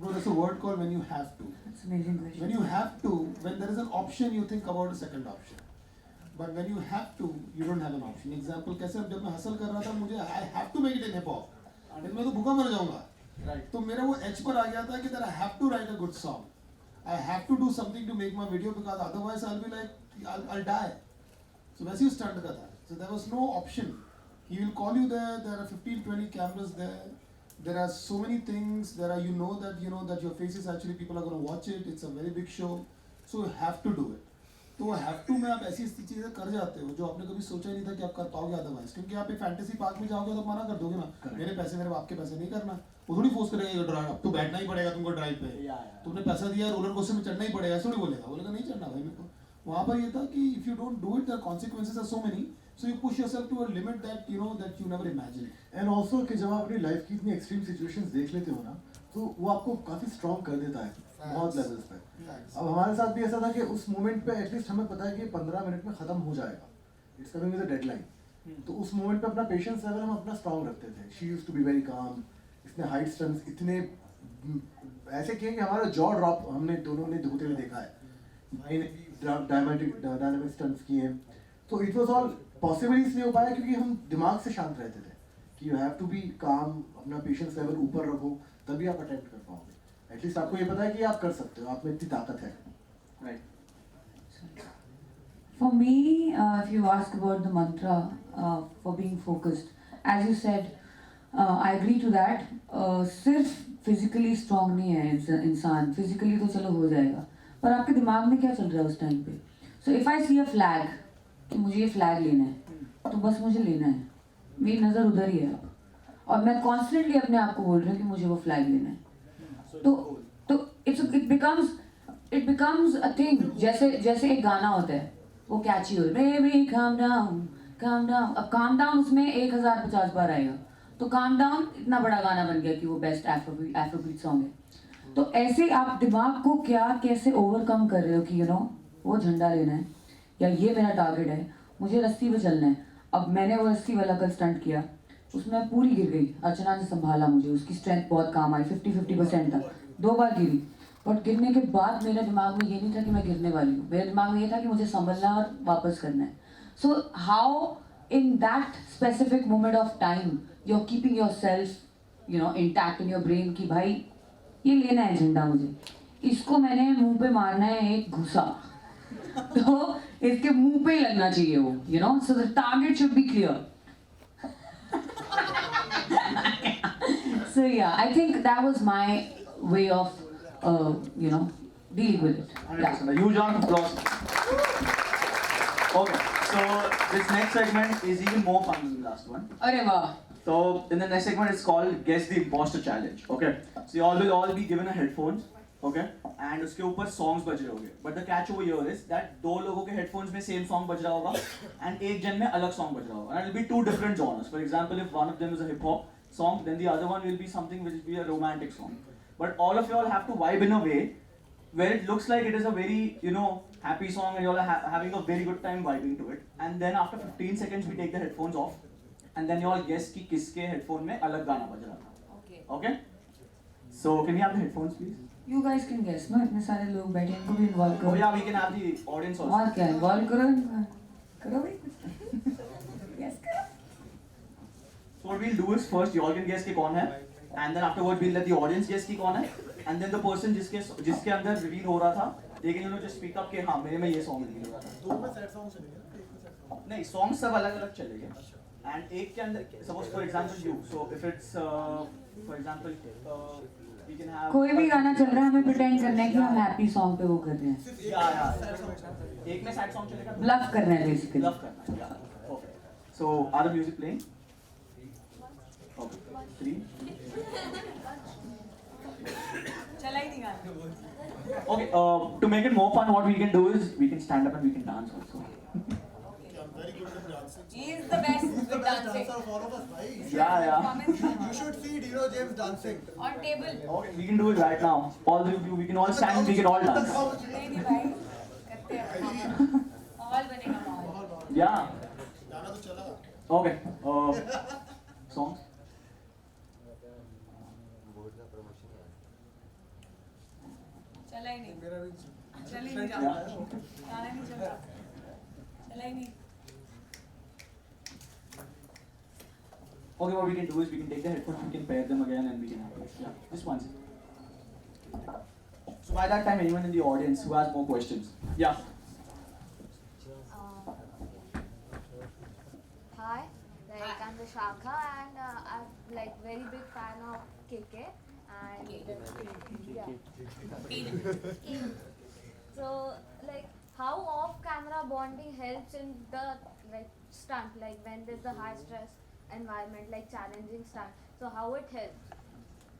Bro, there's a word called when you have to. That's amazing question. When you have to, when there is an option, you think about a second option. But when you have to, you don't have an option. Example, कैसे जब मैं hustle कर रहा था मुझे I have to make it in hip hop. And मैं तो भूखा मर जाऊंगा. Right. तो मेरा वो edge पर आ गया था कि that I have to write a good song. I have to do something to make my video because otherwise I'll be like I'll die. So वैसे ही stunt का था. So there was no option. He will call you there. There are 15, 20 cameras there. There are so many things. There are you know that your face is actually people are going to watch it. It's a very big show. So you have to do it. तो have to में आप ऐसी चीजें कर जाते हो जो आपने कभी सोचा ही नहीं था कि आप कर पाओगे अदरवाइज, क्योंकि आप एक फैंटेसी पार्क में जाओगे तो मना कर दोगे ना, मेरे पैसे मेरे बाप के पैसे नहीं करना, वो थोड़ी फोर्स करेगा ये ड्राइव अब तो बैठना ही पड़ेगा तुमको ड्राइव पे, तुमने पैसा दिया रोलर कोस्टर में चढ़ना ही पड़ेगा, ऐसा थोड़ी बोलेगा नहीं चढ़ना भाई मेरे को। वहाँ पर ये था कि if you don't do it the consequences are so many, so you push yourself to a limit that you never imagine. And also कि जब आप अपनी लाइफ की इतनी एक्सट्रीम सिचुएशंस देख लेते हो ना तो वो आपको काफी स्ट्रॉन्ग कर देता है बहुत लेवल्स पे। अब हमारे साथ भी ऐसा था कि उस मोमेंट पे एटलीस्ट हमें पता है कि 15 मिनट में खत्म हो जाएगा, it's coming with a deadline, तो उस मोमेंट पे अपना पेशेंस लेवल हम अपना स्ट्रॉन्ग रखते थे। She used to be very calm, इसने हाइट स्टंट्स इतने ऐसे किए कि हमारा जॉ ड्रॉप हमने दोनों ने होते हुए देखा है, भाई ने डायनामिक स्टंट्स किए, तो इट वाज ऑल पॉसिबल इसलिए हो पाया क्योंकि हम दिमाग से शांत रहते थे कि यू हैव टू बी काम, अपना पेशेंस लेवल ऊपर रखो तभी आप अटेम्प्ट कर पाओगे। एटलीस्ट आपको ये पता है कि आप कर सकते हो, आप में इतनी ताकत है, right. For me, if you ask about the mantra for being focused, as you said, I agree to that. सिर्फ physically strong नहीं है इंसान, physically तो चलो हो जाएगा, पर आपके दिमाग में क्या चल रहा है उस टाइम पे। So if I see a flag कि मुझे ये फ्लैग लेना है तो बस मुझे लेना है, मेरी नज़र उधर ही है अब, और मैं कॉन्स्टेंटली अपने आप को बोल रही हूँ कि मुझे वो फ्लैग लेना है, तो इट बिकम्स अ थिंग। जैसे एक गाना होता है वो कैची हो, baby calm down calm down, अब काम डाउन उसमें 1050 बार आएगा, तो काम डाउन इतना बड़ा गाना बन गया कि वो बेस्ट एफ्रोबीट सॉन्ग है। तो ऐसे आप दिमाग को कैसे ओवरकम कर रहे हो कि वो झंडा लेना है या ये मेरा टारगेट है, मुझे रस्सी पे चलना है। अब मैंने वो रस्सी वाला कल स्टंट किया, उसमें पूरी गिर गई, अर्चना ने संभाला मुझे, उसकी स्ट्रेंथ बहुत काम आई, 50% था, 2 बार गिरी, बट गिरने के बाद मेरे दिमाग में ये नहीं था कि मैं गिरने वाली हूँ, मेरे दिमाग में ये था कि मुझे संभलना और वापस करना है। So how in that specific moment of time you are keeping yourself intact in your brain कि भाई ये लेना है झंडा मुझे, इसको मैंने मुंह पे मारना है एक घुसा, तो इसके मुंह पे ही लगना चाहिए वो, so the target should be clear. So yeah, I think that was my way of, dealing with it. Yeah. A huge round of applause. Okay, so this next segment is even more fun than the last one. अरे वाह। So in the next segment, it's called Guess the Imposter Challenge. Okay, so you all will all be given a headphones. Okay, and उसके ऊपर songs बज रहे होंगे. But the catch over here is that 2 लोगों के headphones में same song बज रहा होगा, and एक जन में अलग song बज रहा होगा. And it will be 2 different genres. For example, if one of them is a hip hop song, then the other one will be something which will be a romantic song. But all of you all have to vibe in a way where it looks like it is a very happy song and you all are having a very good time vibing to it. And then after 15 seconds we take the headphones off and then you all guess कि किसके headphone में अलग गाना बज रहा था. Okay. Okay? So can we have the headphones please? You guys can guess, no? इतने सारे लोग बैठे हैं, इनको भी इन्वॉल्व करो। Oh yeah, we can have the audience also. और क्या इन्वॉल्व करो भाई। Yes करो। So what we'll do is first you all can guess कि कौन है and then afterward we'll let the audience guess कि कौन है and then the person जिसके अंदर reveal हो रहा था they can just speak up कि हाँ मेरे में ये song reveal हो रहा था। 2 में सैड सॉन्ग चलेगा, नहीं songs सब अलग अलग चलेंगे and एक के अंदर suppose for example you, so if it's for example we can have कोई भी गाना चल रहा है, हमें pretend करना है कि हम हैप्पी सॉन्ग पे वो कर रहे हैं, yeah एक में sad song चलेगा, ब्लफ करना है बेसिकली। bluff करना है, yeah okay, so are the music playing? Okay, 3 चला ही नहीं गाना। Okay, to make it more fun, what we can do is we can stand up and we can dance also. I'm very good at dancing. He is the best He's the with best dancing. dancer of all of us, bhai. Yeah. You should see Dino James dancing. On table. Okay, we can do it right now. All of you, we can all stand and we can all dance. नहीं नहीं भाई करते हैं। माहौल बनेगा माहौल। Yeah. गाना तो चला। Okay. Songs. चला ही नहीं चल ही नहीं जाता गाना नहीं चल रहा चला ही नहीं Okay, what we can do is we can take the headphones, we can pair them again, and we can have it. Yeah, just one second. So by that time, anyone in the audience who has more questions? Yeah. Hi, like I'm Vishakha and I'm like very big fan of KK and yeah. So like how off camera bonding helps in the like stunt, like when there's the high stress environment, like challenging stunt. So how it helps.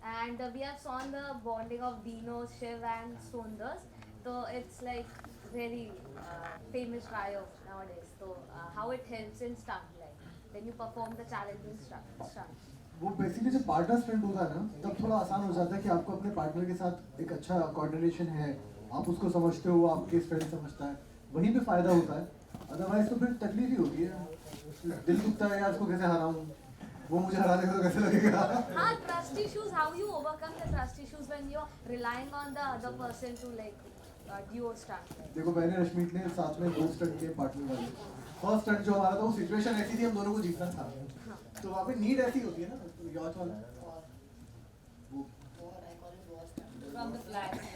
And we have seen the bonding of Dino, Shiv and Sonders. So it's like very famous trio nowadays. So how it helps in stunt, like when you perform the challenging stunt. वो basically जब partner stunt होता है ना तब थोड़ा आसान हो जाता है कि आपको अपने पार्टनर के साथ एक अच्छा कोऑर्डिनेशन है, आप उसको समझते हो, आपके फ्रेंड समझता है, वहीं पे फायदा होता है. अदरवाइज तो फिर तकलीफ ही होती है, दिल दुखता है यार, इसको कैसे हराऊं, वो मुझे हरा देगा तो कैसे लगेगा. हाँ, trust issues, how you overcome the trust issues when you're relying on the other person to like duo stunt. देखो मैंने रश्मित ने साथ में 2 स्टंट किए पार्टनर वाले. फर्स्ट स्टंट जो हमारा था वो सिचुएशन ऐसी थी, हम दोनों को जीतना था, तो वहाँ पे नीड ऐसी होती है ना, यॉच वाला वो from the flags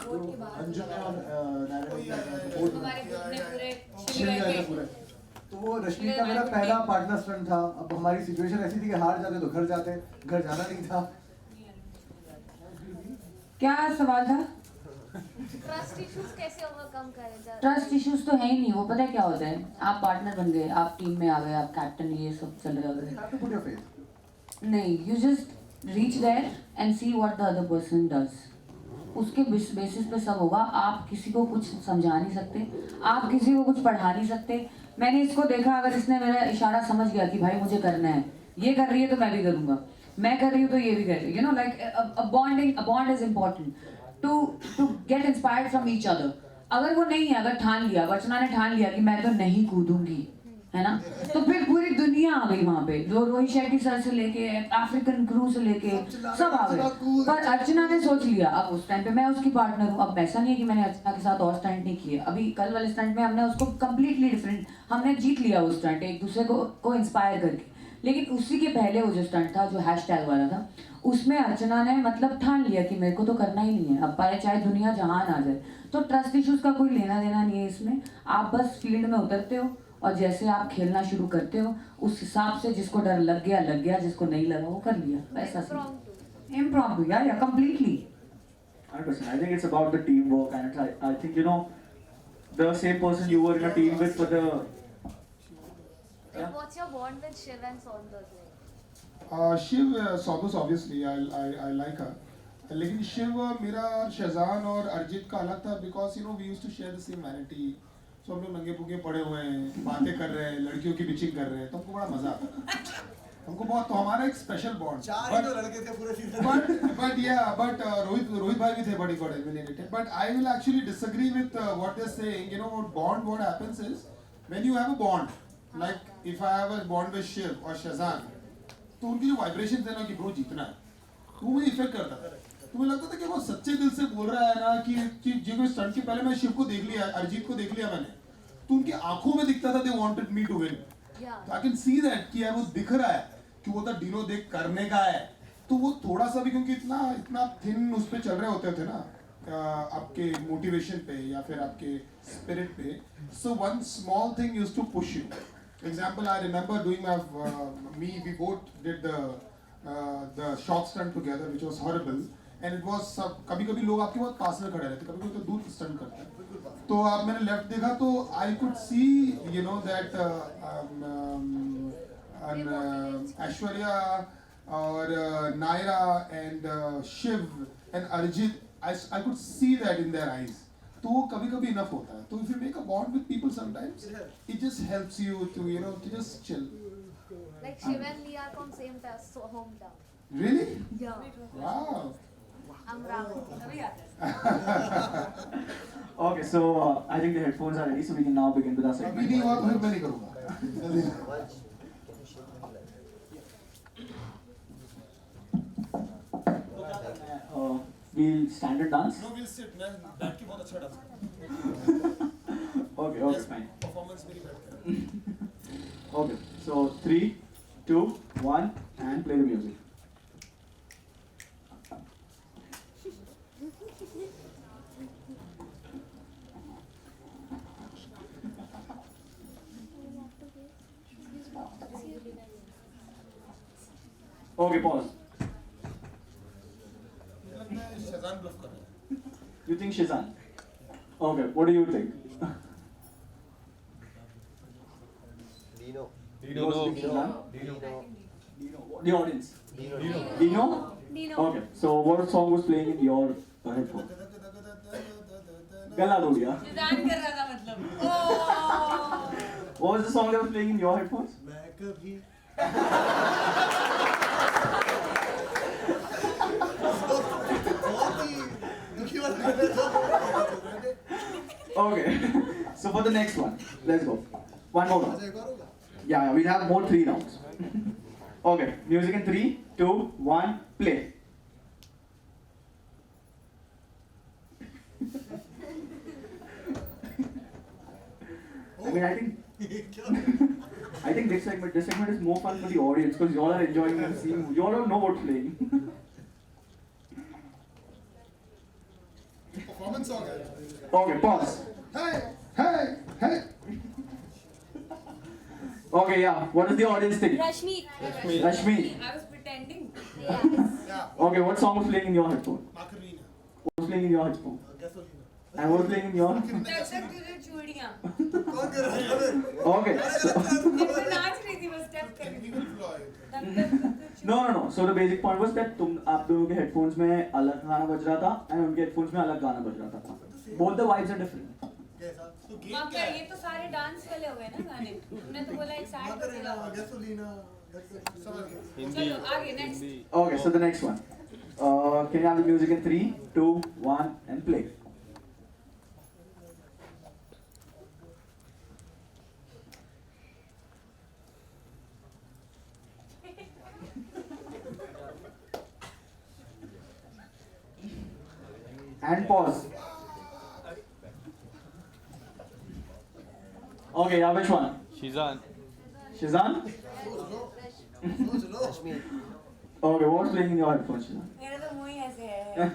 बोर्ड के बाहर अंजुम ने और हमारे ग्रुप ने पूरे पूरे. तो वो रश्मि का मेरा पहला पार्टनर स्टंट था. अब हमारी सिचुएशन ऐसी थी कि हार जाते तो घर जाते, घर जाना नहीं था. क्या सवाल था? ट्रस्ट इश्यूज कैसे ओवरकम करें? ट्रस्ट इश्यूज तो है ही नहीं. वो पता है क्या होता है, आप पार्टनर बन गए, आप टीम में आ गए, आप कैप्टन, ये सब चल रहा है. You have to put your faith. नहीं, you just reach there and see what the other person does. उसके बेसिस पे सब होगा. आप किसी को कुछ समझा नहीं सकते, आप किसी को कुछ पढ़ा नहीं सकते. मैंने इसको देखा, अगर इसने मेरा इशारा समझ गया कि भाई मुझे करना है, ये कर रही है तो मैं भी करूँगा, मैं कर रही हूँ तो ये भी कर रही है. You know like a bond is important to get inspired from each other. अगर वो नहीं है, अगर ठान लिया, वर्चना ने ठान लिया कि मैं तो नहीं कूदूंगी, है ना, तो फिर पूरी दुनिया आ गई वहां पे. जो रोहित शेट्टी सर से लेके अफ्रीकन क्रू से लेके सब आ गए. पर अर्चना ने सोच लिया, अब उस टाइम पे मैं उसकी पार्टनर हूँ. अब ऐसा नहीं है कि मैंने अर्चना के साथ और स्टंट नहीं किए. अभी कल वाले स्टंट में हमने उसको कम्प्लीटली डिफरेंट, हमने जीत लिया वो स्टंट एक दूसरे को इंस्पायर करके. लेकिन उसी के पहले वो जो स्टंट था, जो हैशटैग वाला था, उसमें अर्चना ने मतलब ठान लिया कि मेरे को तो करना ही नहीं है, अब चाहे दुनिया जहान आ जाए. तो ट्रस्ट इश्यूज का कोई लेना देना नहीं है इसमें. आप बस फील्ड में उतरते हो और जैसे आप खेलना शुरू करते हो उस हिसाब से जिसको डर लग गया, जिसको नहीं लगा वो कर लिया. वैसा इम्प्रॉम्प्टू या completely. 100%. I think it's about the teamwork, and I think you know the same person you were in a team with for the. Like, what's your bond with Shiv and Sonders like? Shiv Soundous obviously I like her. लेकिन शिव मेरा शहजान और अरिजीत का अलग था, because you know we used to share the same vanity. So हम लोग नंगे पुंगे पड़े हुए हैं, बातें कर रहे हैं, लड़कियों की बिचिंग कर रहे हैं, तो हमको बड़ा मजा आता था. हमको बहुत, तो हमारा एक स्पेशल बॉन्ड. चार ही तो लड़के थे पूरे सीजन. but रोहित भाई भी थे, बड़ी eliminated. But I will actually disagree with what they're saying. You know what happens is when you have a bond, like if I have a bond with Shiv or Shazan, तो उनकी जो vibration है ना कि bro जीतना है, तो मुझे इफेक्ट करता था. तो मुझे लगता था कि वो सच्चे दिल से बोल रहा है ना कि जो स्टंट के पहले मैं शिव को देख लिया, अरिजीत को देख लिया मैंने, तो उनकी आंखों में दिखता था they wanted me to win. तो आई कैन सी दैट कि यार वो दिख रहा है कि वो तो डीनो देख करने का है. तो वो थोड़ा सा भी, क्योंकि इतना थिन उस पे चल रहे होते थे ना आपके मोटिवेशन पे या फिर आपके स्पिरिट पे. So one small thing used to push you. Example, I remember doing we both did the short stunt together, which was horrible, and it was कभी लोग आपके बहुत पास में खड़े रहते, कभी तो दूर स्टंट करते हैं. तो आप मैंने लेफ्ट देखा तो I could see that Aishwarya or Naira and Shiv and Arijit, I could see that in their eyes. तो वो कभी इनफ होता है. तो if you make a bond with people sometimes, it just helps you to to just chill. Like Shiv and Lee are from same hometown. Really? Yeah. Wow. I'm Ram. तभी आता है Okay, so I think the headphones are ready, so we can now begin with our अभी segment. नहीं हुआ तो फिर मैं नहीं करूँगा. we'll standard dance. No, we'll sit. मैं बैठ के बहुत अच्छा डांस करता Okay, हूँ. okay, fine. Performance मेरी बैठ के है. Okay, so 3, 2, 1, and play the music. Okay, pause. लगता है शैज़ान bluff कर रहा है. You think Shizan? Okay, what do you think? Dino. Shizan? Dino. The audience. Dino. Dino? Dino. Okay, so what song was playing in your headphone? गला दो दिया. निदान कर रहा था मतलब What was the song that was playing in your headphones? मैं कभी बहुत ही दुखी वाला कर रहा था. Okay, so for the next one, let's go. One more round. अच्छा, एक और होगा. Yeah, we'll have more 3 rounds. Okay, music in 3, 2, 1, play. I mean, I think this segment is more fun for the audience because y'all are enjoying and seeing. Y'all don't know what's playing. Performance song है. Okay, pause. Hey. Okay, yeah. What does the audience think? Rashmi. Rashmi. I was pretending. Yes. Yeah. Okay, what song was playing in your headphone? Macarena. What was playing in your headphone? Gasolina. And what was playing in your? तब तक तुझे चूड़ियाँ कौन कर रहा है? Okay. So, मैं नाच रही थी बस स्टेप कर रही थी Technical flaw है. तब तक तुझे no. So the basic point was that आप दोनों के headphones में अलग गाना बज रहा था and उनके headphones में अलग गाना बज रहा था. Both the vibes are different. कैसा? तो game वहाँ क्या पर है? ये तो सारे डांस वाले हो गए ना गाने तुमने तो बोला एक साइड Macarena, Gasolina. समझ गया. चलो आगे next Okay, so the next one. Can you have the music in 3, 2, 1, and play? And pause. Okay, yeah, which one? Shizan. Shizan? सोच लो. Okay, what's playing in your headphones, Shizan? मेरा तो मुंह ही ऐसे है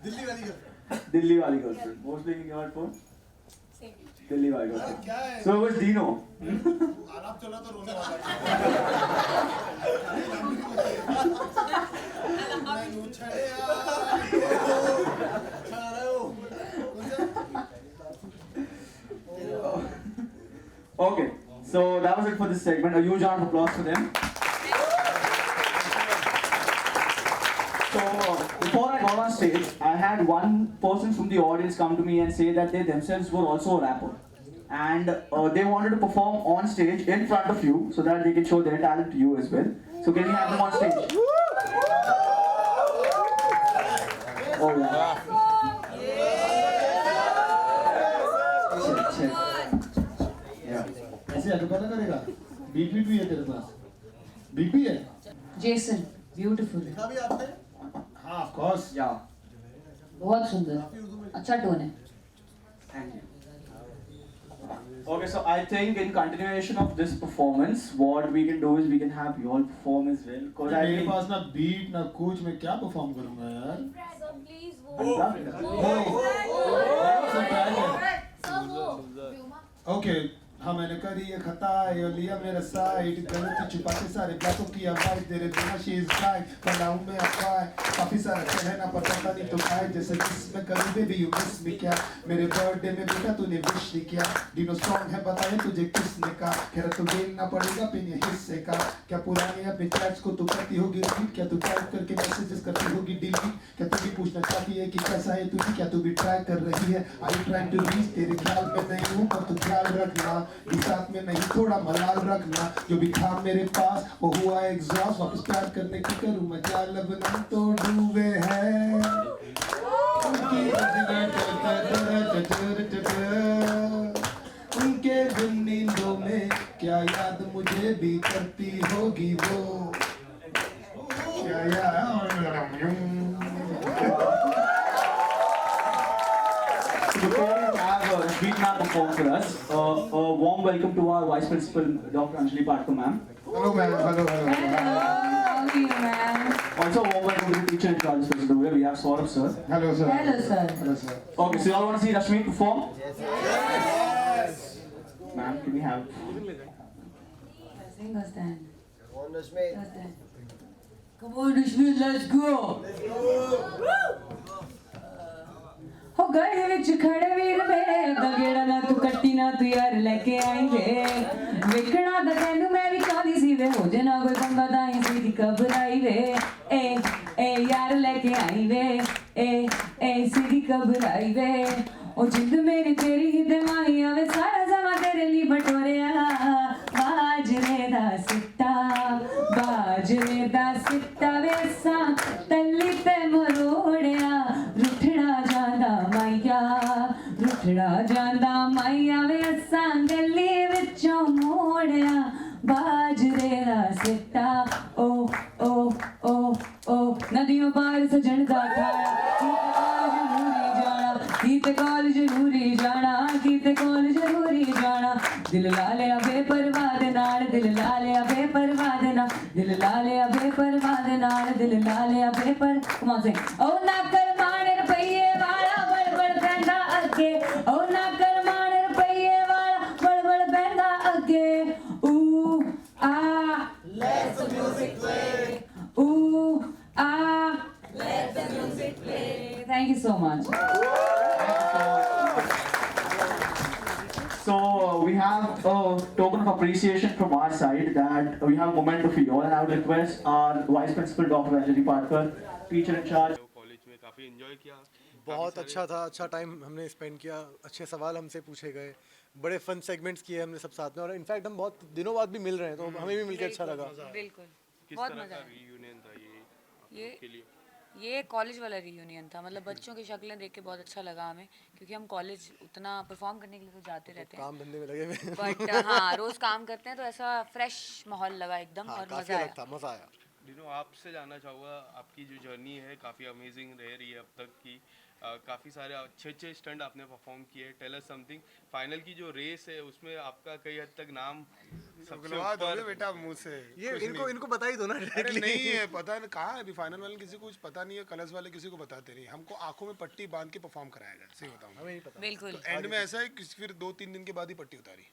दिल्ली वाली girl. Dilli wali girlfriend. What's playing in your headphone? Same. Dilli wali अरे girlfriend. क्या है? So it was Dino. आलाप चला तो रोने वाला है. मैं यूं छड़े छड़ा रहे हो. Okay, so that was it for this segment. A huge round of applause for them. So before I got on stage, I had one person from the audience come to me and say that they themselves were also a rapper. And they wanted to perform on stage in front of you so that they can show their talent to you as well. So can we have them on stage? Oh yeah. Check. Yeah. ऐसे अटकाना करेगा. BP भी है तेरे पास. BP है. Jason, beautiful. देखा भी आपने? हाँ, of course. Yeah. बहुत सुंदर. अच्छा टोन है. Thank you. Okay, so I think in continuation of this performance, what we can do is we can have you all perform as well. Cause I मेरे think पास ना beat ना कुछ, मैं क्या परफॉर्म करूँगा यार? So please Okay, हाँ मैंने करी ये खता ये लिया मेरा साइड गलती छुपा के सारे बातों की आवाज तेरे बिना शी इज राइट बनाऊं मैं अफवाह काफी सारा कहना पता नहीं तो खाए जैसे जिसमें कभी बेबी यू मिस मी क्या मेरे बर्थडे में बेटा तूने विश नहीं किया डिनो स्ट्रॉन्ग है बताए तुझे किसने कहा खैर तो देना पड़ेगा पिन हिस्से का क्या पुराने अपने चैट्स को तू करती होगी रिपीट क्या तू टाइप करके मैसेजेस करती होगी डिलीट क्या तू भी पूछना चाहती है कि कैसा है तू क्या तू भी ट्राई कर रही है आई ट्राइंग टू रीच तेरे ख्याल में नहीं हूँ पर तू ख्याल रखना भी साथ में नहीं थोड़ा मलाल रखना जो भी था मेरे पास वो हुआ एग्जॉस्ट वापस प्यार करने की करूँ मजा लबना तो डूबे हैं उनके बिन नींदों में क्या याद मुझे भी करती होगी वो क्या याद phone for us. A warm welcome to our Vice Principal, Dr. Anjali Patkar, ma'am. Hello, ma'am. Hello. How are you, ma'am? Also, a warm welcome to the teacher in charge, Mr. Dubey. We have Saurabh, sir. Hello, sir. Hello, sir. Hello, sir. Okay, so you all want to see Rashmi perform? Yes. Ma'am, can we have? Sing or stand? Come on, Rashmi. Or stand? Come on, Rashmi, let's go. हो गए विच खड़े वीर मेरे दगेड़ा ना तू कट्टी ना तू यार लेके आई वे विकना दा तैनू मैं भी चाहदी सी वे हो जे ना कोई पंगा दाई सी घबराई वे ए यार लेके आई वे ए सी घबराई वे ओ जिंद मेरी तेरी ही दिमागी आवे सारा समा तेरे लिए बटोरिया बाजरे दा सिट्टा वेसा तल्ली ते मरोड़िया रुठड़ा जांदा माइया वे असां गली विचों मोड़िया बाजरे दा सिट्टा ओ ओ ओ ओ नदियों पार सजन दा ठाड़ा कीते कॉलेज जरूरी जाना कीते कॉलेज जरूरी जाना दिल ला लिया बेपरवाह दे नाल दिल ला लिया बेपरवाह दे नाल दिल ला लिया बेपरवाह दे नाल दिल ला लिया बेपर कम ऑन सिंग ओ ना कर माने रुपये वाला बड़बड़ बैंदा अगे ओ ना कर माने रुपये वाला बड़बड़ बैंदा अगे ऊ आ let the music play ऊ आ let the music play. Thank you so much. So we have a token of appreciation from our side that we have a moment for you all, and I would request our Vice Principal, Dr. Anjali Patkar, teacher in charge. College में काफ़ी enjoy किया। बहुत अच्छा था, अच्छा time हमने spend किया, अच्छे सवाल हमसे पूछे गए, बड़े फन सेगमेंट्स किए हमने सब साथ में, और इनफैक्ट हम बहुत दिनों बाद भी मिल रहे हैं तो हमें भी मिलकर अच्छा लगा। बिल्कुल किस बहुत तरह मजा का आया। रियूनियन था ये के लिए? ये कॉलेज वाला रियूनियन था, मतलब बच्चों की शक्लें देख के बहुत अच्छा लगा हमें, क्योंकि हम कॉलेज उतना परफॉर्म करने के लिए तो जाते रहते हैं, काम धंधे में लगे हुए बट हाँ रोज काम करते हैं तो ऐसा फ्रेश माहौल लगा एकदम, और काफी मजा अलग आया। था, मजा आया। दिनों आपसे जानना चाहूँगा, आपकी जो जर्नी है काफ़ी अमेजिंग रह रही है अब तक की। काफ़ी सारे अच्छे स्टंट आपने परफॉर्म किए। टेल अस समथिंग, फाइनल की जो रेस है उसमें आपका कई हद तक नाम सबसे ऊपर। बेटा मुंह से ये इनको बता ही दो ना। अरे नहीं है, पता नहीं कहाँ है अभी फाइनल वाले, किसी को कुछ पता नहीं है, कलर्स वाले किसी को बताते नहीं। हमको आंखों में पट्टी बांध के परफॉर्म कराया गया, सही बताऊँ हमें नहीं पता। बिल्कुल एंड में ऐसा है कि फिर 2-3 दिन के बाद ही पट्टी उतारी,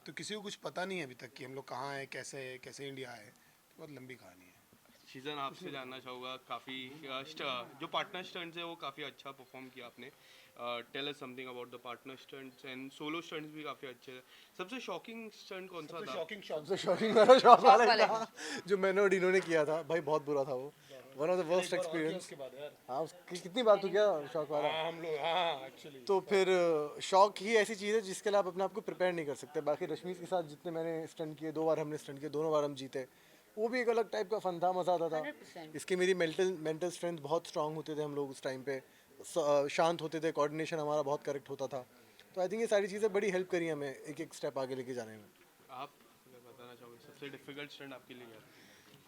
तो किसी को कुछ पता नहीं है अभी तक कि हम लोग कहाँ है, कैसे इंडिया है। बहुत लंबी कहानी है। सीजन आपसे जानना चाहूँगा, काफ़ी जो पार्टनर स्टंट्स है वो काफ़ी अच्छा परफॉर्म किया आपने। Tell us something about the partner stunts and solo stunts भी काफ़ी अच्छे थे। सबसे शॉकिंग स्टंट कौन सा था? शॉकिंग शॉट सबसे शॉकिंग वाला शॉट वाला था जो मैंने और डीनो ने किया था, भाई बहुत बुरा था वो, one of the worst experience. हाँ, कितनी बार तो किया शॉक वाला हम लोग, हाँ एक्चुअली। तो फिर शॉक ही ऐसी चीज़ है जिसके लिए आप अपने आप को प्रिपेयर नहीं कर सकते। बाकी रश्मि के साथ जितने मैंने स्टंट किए, 2 बार हमने स्टंट किए, दोनों बार हम जीते, वो भी एक अलग टाइप का फन था, मज़ा आता था। 100%। इसकी मेरी मेंटल स्ट्रेंथ बहुत स्ट्रांग होते थे हम लोग उस टाइम पे, शांत होते थे, कोऑर्डिनेशन हमारा बहुत करेक्ट होता था। तो आई थिंक ये सारी चीज़ें बड़ी हेल्प करी हमें एक स्टेप आगे लेके जाने में। आप अगर बताना चाहोगे सबसे डिफिकल्ट स्टंट आपके लिए क्या था?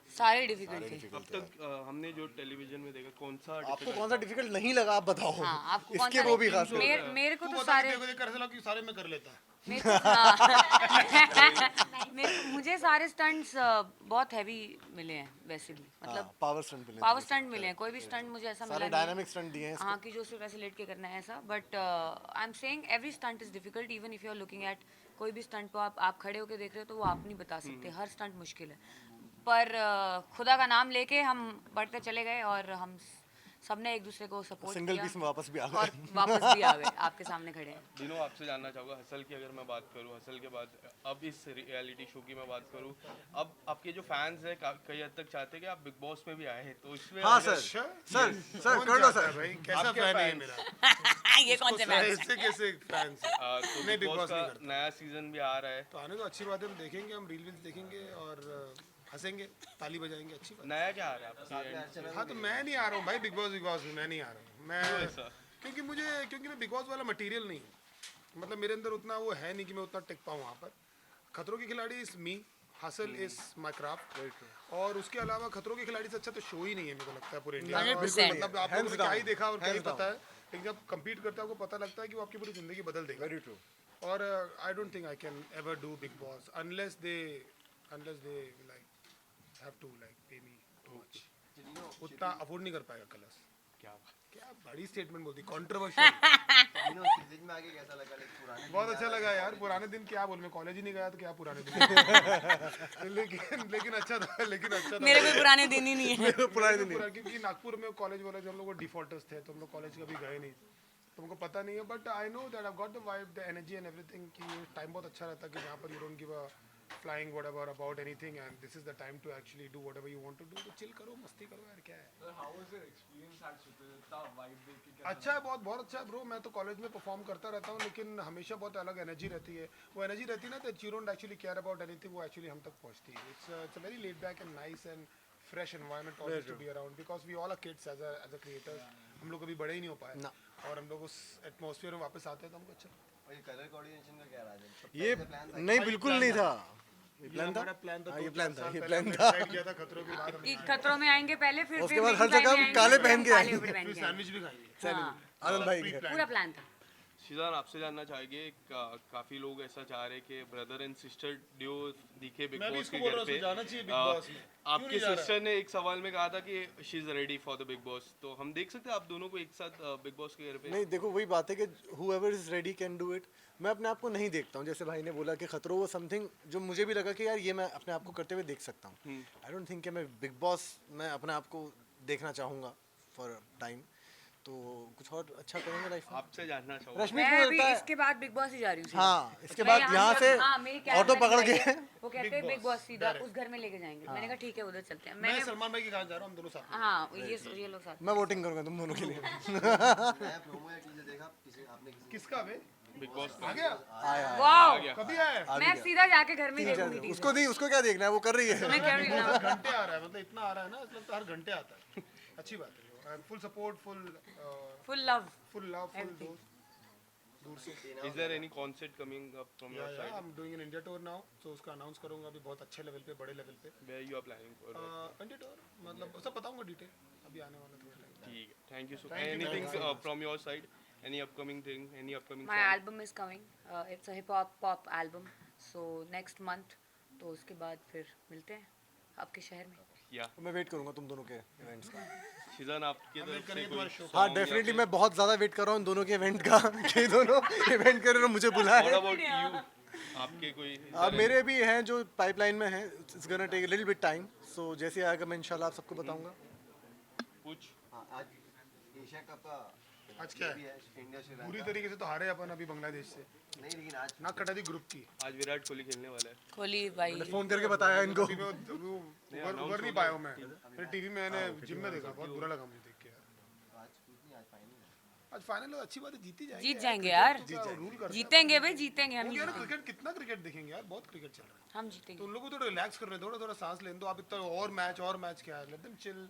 सारे डिफिकल्ट थे। अब तक हमने जो टेलीविजन में देखा, कौन सा आपको कौन सा डिफिकल्ट नहीं लगा आप बताओ। हाँ, आपको कौन इसके सा वो भी खास मेरे को तो सारे सारे में कर लेता। मुझे सारे स्टंट्स बहुत हैवी मिले हैं वैसे भी, मतलब पावर स्टंट मिले, पावर स्टंट मिले हैं। कोई भी स्टंट मुझे ऐसा मिला सारे नहीं डायनामिक स्टंट दिए हैं। हाँ कि जो सिर्फ ऐसे लेट के करना है ऐसा, but I am saying every stunt is difficult, even if you are looking at कोई भी स्टंट को आप खड़े होकर देख रहे हो तो वो आप नहीं बता सकते, हर स्टंट मुश्किल है। पर खुदा का नाम लेके हम बढ़ते चले गए और हम सबने एक दूसरे को सपोर्ट सिंगल किया पीस में वापस भी आ और गए। वापस भी आ गए, आपके सामने खड़े हैं। दिनों आपसे जानना चाहूँगा, हसल की अगर मैं बात करूँ, हसल के बाद अब इस रियलिटी शो की मैं बात करूँ, अब आपके जो फैंस हैं कई हद तक चाहते हैं कि आप बिग बॉस में भी आए हैं, तो इसमें हाँ अगर- सर कर लो सर। भाई कैसा आपके फैन है fans? मेरा? ये कौन से फैंस ऐसे कैसे फैंस? तो नहीं, बिग Big बॉस Boss का नहीं करता। नया सीजन भी आ रहा है, तो आने तो अच्छी बात है, हम देखेंगे, हम रील देखेंगे और हंसेंगे, ताली बजाएंगे, अच्छी बात। नया क्या आ रहा है आपके? हाँ तो मैं नहीं आ रहा हूँ भाई बिग बॉस में, मैं नहीं आ रहा हूँ मैं, ऐसा? क्योंकि मैं बिग बॉस वाला मटेरियल नहीं हूँ, मतलब मेरे अंदर उतना वो है नहीं कि मैं उतना टिक पाऊँ वहाँ पर। खतरों के खिलाड़ी is me, hustle is my craft, और उसके अलावा खतरों के खिलाड़ी से अच्छा तो शो ही नहीं है मेरे को लगता है पूरे इंडिया में। 100%। मतलब आप लोगों ने क्या ही देखा और क्या ही पता है, लेकिन जब कम्पीट करता है आपको पता लगता है कि वो आपकी पूरी जिंदगी बदल देगा। Very true. और I don't think I can ever do Bigg Boss unless they like have to like pay me too much, उतना अफोर्ड नहीं कर पाएगा कलर्स। क्या बड़ी स्टेटमेंट बोलती, कंट्रोवर्शियल। सीरीज में आगे कैसा लगा, लाइक पुराने बहुत अच्छा लगा यार, पुराने दिन क्या बोल, मैं कॉलेज ही नहीं गया तो क्या पुराने दिन लेकिन अच्छा था मेरे कोई पुराने दिन ही नहीं है। पुराने दिन क्योंकि नागपुर में कॉलेज वॉलेज हम लोग को डिफॉल्टर्स थे, तो हम लोग कॉलेज कभी गए नहीं, तो हमको पता नहीं है। But I know that I got the vibe, the energy and everything कि टाइम बहुत अच्छा रहता है कि यहाँ पर you don't give a flying whatever about anything and this is the time to actually do whatever you want to do, तो chill करो, मस्ती करो यार, क्या है। अच्छा है, बहुत अच्छा है ब्रो। मैं तो कॉलेज में परफॉर्म करता रहता हूँ, लेकिन हमेशा बहुत अलग एनर्जी रहती है। वो एनर्जी रहती है ना, that you don't actually care about anything, वो एक्चुअली हम तक पहुँचती है। It's a very laid back and nice and fresh environment always to be around, because we all are kids as a creators. हम लोग कभी बड़े ही नहीं हो पाए और हम लोग उस एटमॉस्फेयर में वापस आते हैं तो हमको अच्छा। और ये कलर कोऑर्डिनेशन का क्या राज है? ये नहीं, बिल्कुल नहीं था। ये प्लान था, ये प्लान था। डिसाइड किया था खतरों के बाद कि खतरों में आएंगे पहले, फिर उसके बाद हर जगह हम काले पहन के आएंगे। फिर सैंडविच भी खाएंगे। आनंद भाई के पूरा प्लान था। शिजान आपसे जानना चाहेंगे, काफी लोग ऐसा चाह रहे कि ब्रदर एंड सिस्टर ड्यू दिखे बिग मैं भी बॉस इसको के बोल घर रहा हूँ, पे। जाना चाहिए बिग बॉस में। क्यों आपके नहीं जा रहा? सिस्टर ने एक सवाल में कहा था कि she is ready for the big boss, तो हम देख सकते हैं आप दोनों को एक साथ बिग बॉस के घर पे? नहीं, देखो वही बात है कि whoever is ready can do it। मैं अपने आप को नहीं देखता हूँ, जैसे भाई ने बोला कि खतरों वो समथिंग जो मुझे भी लगा कि यार ये मैं अपने आप को करते हुए देख सकता हूँ। आई डोंट थिंक कि मैं बिग बॉस में अपने आप को देखना चाहूँगा फॉर टाइम, तो कुछ और अच्छा करेंगे लाइफ में। आपसे जानना चाहूँगा। रश्मि मैं को अभी लगता है, इसके बाद बिग बॉस ही जा रही हूँ सीधा। हाँ इसके मैं बाद यहाँ से हाँ, मेरी कैब ऑटो मैंने पकड़ बुलाई के है। वो कहते हैं बिग बॉस सीधा उस घर में लेके जाएंगे। मैंने कहा ठीक है, उधर चलते हैं। मैं मैंने सलमान भाई के कहा जा रहा हूँ, हम दोनों साथ में। हाँ, ये लोग साथ। मैं वोटिंग करूँगा तुम दोनों के लिए। नया प्रोमो या टीजर देखा किसी आपने? किसका बे? बिग बॉस आ गया? वाओ, कभी आया? मैं सीधा जाके घर में देखूंगी टीजर। उसको नहीं, उसको क्या देखना है, वो कर रही है। मैं क्या रही हूँ? घंटे आ रहा है, मतलब इतना आ रहा है ना, मतलब तो हर घंटे आता है। अच्छी बात है। Full support, full full love. Love, full Everything. दूर से। Is there any concert coming up from your I side am doing an India tour now, तो उसका अनाउंस करूंगा अभी बहुत अच्छे लेवल पे, बड़े लेवल पे। Where you are planning for? India tour मतलब सब बताऊंगा डिटेल, अभी आने वाला थोड़ा टाइम। ठीक है, thank you so much. Thank you, anything thank you. From your side, any upcoming thing, any upcoming My album is coming. It's a hip hop pop album. So next month, तो उसके बाद फिर मिलते हैं आपके शहर में। या मैं वेट करूँगा तुम दोनों के इवेंट्स का। शिजान आपके तरफ से कोई हाँ डेफिनेटली, मैं बहुत ज़्यादा वेट कर रहा हूँ इन दोनों के इवेंट का कि दोनों इवेंट कर रहे हो, मुझे बुलाया व्हाट है। About you? आपके कोई मेरे भी हैं जो पाइपलाइन में हैं, it's gonna take little bit time, so जैसे आएगा मैं इंशाल्लाह आप सबको बताऊंगा। कुछ हाँ, आज एशिया कप का आज क्या भी है? है, इंडिया श्रीलंका। पूरी तरीके से तो हारे अपन अभी बांग्लादेश से, नहीं लेकिन आज नाक कटा दी ग्रुप की। आज विराट कोहली खेलने वाला है। कोहली भाई, फ़ोन करके बताया इनको। अभी मैं उबर नहीं पाया हूँ मैं, फिर टीवी में मैंने जिम में देखा, बहुत बुरा लगा मुझे देख के यार। आज कुछ नहीं, आज फाइनल है। आज फाइनल अच्छी बात है, जीती जाएंगे। जीत जाएंगे यार। रूल करते हैं। जीतेंगे भाई, जीतेंगे हम। क्योंकि यार क्रिकेट, कितना क्रिकेट देखेंगे यार, बहुत क्रिकेट चल रहा है। हम तो जीतेंगे। उन लोगों को थोड़ा रिलैक्स करने दो, थोड़ा सांस लेने दो। आप इतना और मैच क्या है, लेट देम चिल।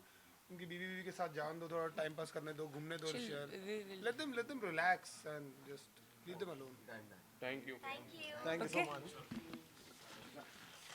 उनकी बीवी के साथ जान दो, थोड़ा टाइम पास करने दो, घूमने दो शहर। We will- let them relax and just leave them alone. Thank you. Thank you so much.